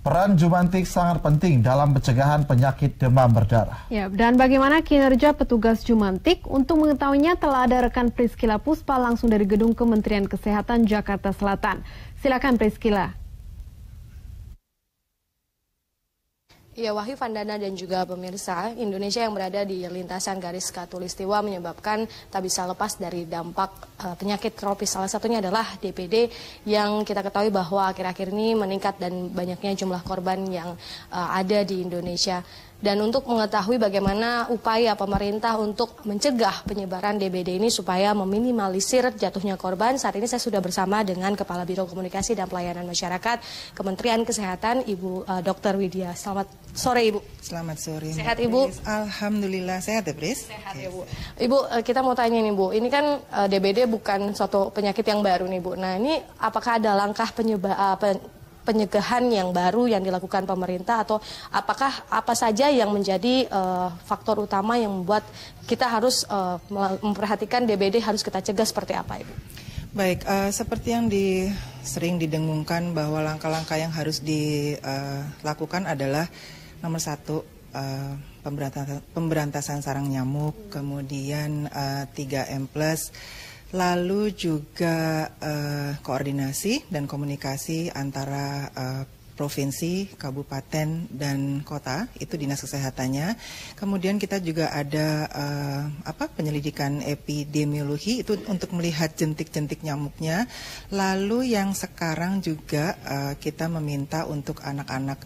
Peran Jumantik sangat penting dalam pencegahan penyakit demam berdarah. Ya, dan bagaimana kinerja petugas Jumantik? Untuk mengetahuinya telah ada rekan Priscila Puspa langsung dari Gedung Kementerian Kesehatan Jakarta Selatan. Silakan Priscila. Ya, Wahyu, Vandana dan juga pemirsa, Indonesia yang berada di lintasan garis khatulistiwa menyebabkan tak bisa lepas dari dampak penyakit tropis. Salah satunya adalah DBD yang kita ketahui bahwa akhir-akhir ini meningkat dan banyaknya jumlah korban yang ada di Indonesia. Dan untuk mengetahui bagaimana upaya pemerintah untuk mencegah penyebaran DBD ini supaya meminimalisir jatuhnya korban, saat ini saya sudah bersama dengan Kepala Biro Komunikasi dan Pelayanan Masyarakat Kementerian Kesehatan, Ibu Dr. Widya. Selamat sore, Ibu. Selamat sore. Sehat, Ibu? Alhamdulillah sehat ya, Pris. Sehat ya, Bu. Ibu, kita mau tanya nih, Bu. Ini kan DBD bukan suatu penyakit yang baru nih, Bu. Nah, ini apakah ada langkah pencegahan yang baru yang dilakukan pemerintah, atau apakah apa saja yang menjadi faktor utama yang membuat kita harus memperhatikan DBD harus kita cegah seperti apa, Ibu? Baik, seperti yang sering didengungkan bahwa langkah-langkah yang harus dilakukan adalah nomor satu, pemberantasan sarang nyamuk, kemudian 3M+, lalu juga koordinasi dan komunikasi antara provinsi, kabupaten, dan kota, itu dinas kesehatannya. Kemudian kita juga ada penyelidikan epidemiologi, itu untuk melihat jentik-jentik nyamuknya. Lalu yang sekarang juga kita meminta untuk anak-anak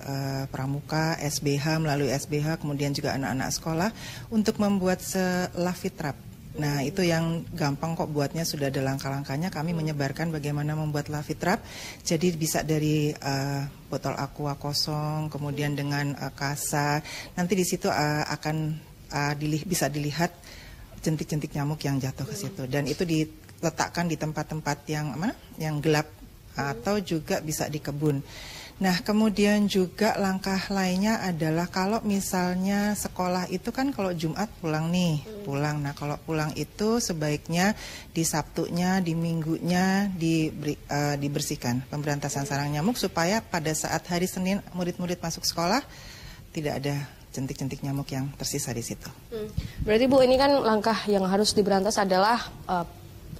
pramuka, SBH, melalui SBH, kemudian juga anak-anak sekolah, untuk membuat lafitrap. Nah, itu yang gampang kok buatnya, sudah ada langkah-langkahnya. Kami menyebarkan bagaimana membuat lafitrap. Jadi bisa dari botol aqua kosong, kemudian dengan kasa. Nanti di situ akan bisa dilihat jentik-jentik nyamuk yang jatuh ke situ. Dan itu diletakkan di tempat-tempat yang gelap, atau juga bisa di kebun. Nah, kemudian juga langkah lainnya adalah kalau misalnya sekolah itu kan kalau Jumat pulang. Nah, kalau pulang itu sebaiknya di Sabtunya, di Minggunya dibersihkan pemberantasan sarang nyamuk, supaya pada saat hari Senin murid-murid masuk sekolah tidak ada jentik-jentik nyamuk yang tersisa di situ. Berarti, Bu, ini kan langkah yang harus diberantas adalah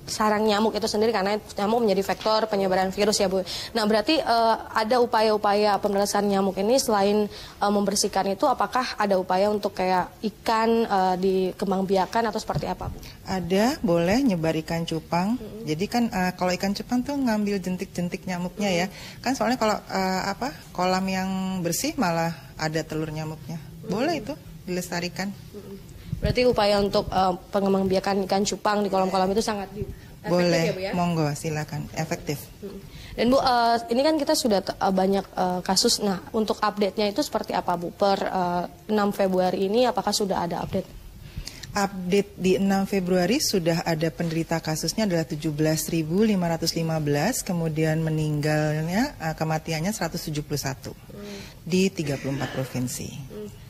sarang nyamuk itu sendiri, karena nyamuk menjadi vektor penyebaran virus ya, Bu. Nah, berarti ada upaya-upaya pemberantasan nyamuk ini selain membersihkan itu, apakah ada upaya untuk kayak ikan dikembangbiakan atau seperti apa, Bu? Ada, boleh nyebar ikan cupang. Jadi kan kalau ikan cupang tuh ngambil jentik-jentik nyamuknya ya. Kan soalnya kalau kolam yang bersih malah ada telur nyamuknya. Boleh itu dilestarikan. Berarti upaya untuk pengembangbiakan ikan cupang di kolam-kolam itu sangat boleh, ya, Bu, ya? Monggo, silakan, efektif. Dan, Bu, ini kan kita sudah banyak kasus. Nah, untuk update-nya itu seperti apa, Bu? Per 6 Februari ini apakah sudah ada update? Update di 6 Februari sudah ada penderita kasusnya adalah 17.515, kemudian meninggalnya, kematiannya 171 di 34 provinsi.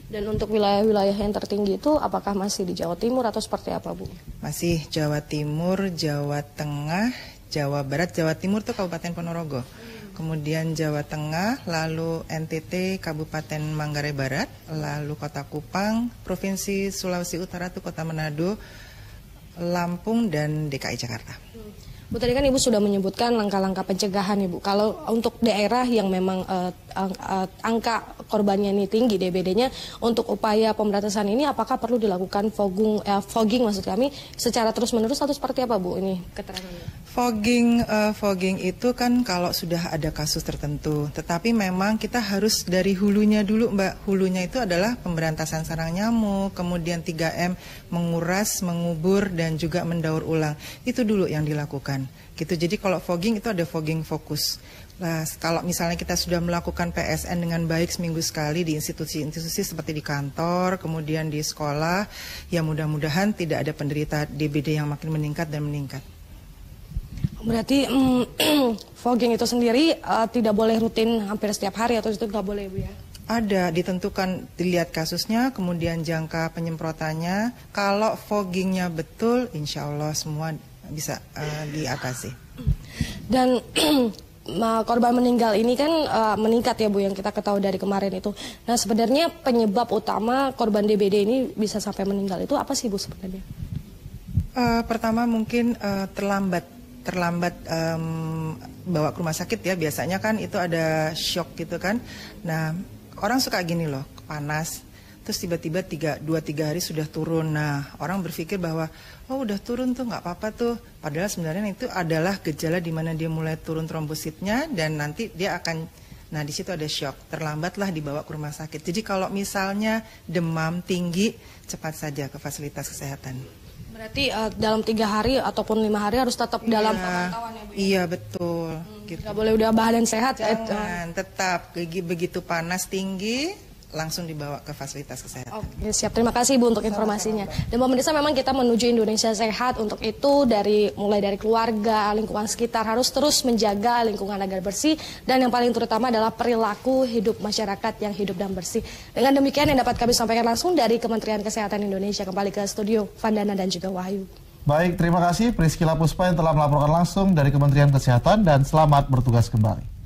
Dan untuk wilayah-wilayah yang tertinggi itu apakah masih di Jawa Timur atau seperti apa, Bu? Masih Jawa Timur, Jawa Tengah, Jawa Barat. Jawa Timur itu Kabupaten Ponorogo. Kemudian Jawa Tengah, lalu NTT, Kabupaten Manggarai Barat, lalu Kota Kupang, Provinsi Sulawesi Utara itu Kota Manado, Lampung, dan DKI Jakarta. Bu, tadi kan Ibu sudah menyebutkan langkah-langkah pencegahan, Ibu. Kalau untuk daerah yang memang angka korbannya ini tinggi, DBD-nya, untuk upaya pemberantasan ini apakah perlu dilakukan fogging maksud kami secara terus-menerus atau seperti apa, Bu, ini keterangannya? Fogging itu kan kalau sudah ada kasus tertentu, tetapi memang kita harus dari hulunya dulu, Mbak. Hulunya itu adalah pemberantasan sarang nyamuk, kemudian 3M, menguras, mengubur, dan juga mendaur ulang. Itu dulu yang dilakukan. Gitu. Jadi kalau fogging itu ada fogging fokus. Nah, kalau misalnya kita sudah melakukan PSN dengan baik seminggu sekali di institusi-institusi seperti di kantor, kemudian di sekolah, ya mudah-mudahan tidak ada penderita DBD yang makin meningkat dan meningkat. Berarti fogging itu sendiri tidak boleh rutin hampir setiap hari atau itu nggak boleh, Bu, ya? Ada, ditentukan, dilihat kasusnya, kemudian jangka penyemprotannya. Kalau foggingnya betul, insya Allah semua bisa diatasi. Dan korban meninggal ini kan meningkat ya Bu, yang kita ketahui dari kemarin itu. Nah sebenarnya penyebab utama korban DBD ini bisa sampai meninggal itu apa sih Bu sebenarnya? Pertama mungkin terlambat bawa ke rumah sakit ya. Biasanya kan itu ada shock gitu kan. Nah orang suka gini loh, panas, terus tiba-tiba 2-3 hari sudah turun. Nah orang berpikir bahwa oh udah turun tuh nggak apa-apa tuh. Padahal sebenarnya itu adalah gejala di mana dia mulai turun trombositnya dan nanti dia akan, nah di situ ada shock, terlambatlah dibawa ke rumah sakit. Jadi kalau misalnya demam tinggi, cepat saja ke fasilitas kesehatan. Berarti dalam 3 hari ataupun 5 hari harus tetap dalam pemantauan ya Bu? Iya betul. Gitu. Nggak boleh udah badan sehat. Jangan, tetap begitu panas tinggi langsung dibawa ke fasilitas kesehatan. Oke, siap. Terima kasih Bu untuk informasinya. Dan pemirsa, memang kita menuju Indonesia sehat. Untuk itu mulai dari keluarga, lingkungan sekitar harus terus menjaga lingkungan agar bersih, dan yang paling terutama adalah perilaku hidup masyarakat yang hidup dan bersih. Dengan demikian yang dapat kami sampaikan langsung dari Kementerian Kesehatan Indonesia. Kembali ke studio Vandana dan juga Wahyu. Baik, terima kasih Priscila Puspa yang telah melaporkan langsung dari Kementerian Kesehatan dan selamat bertugas kembali.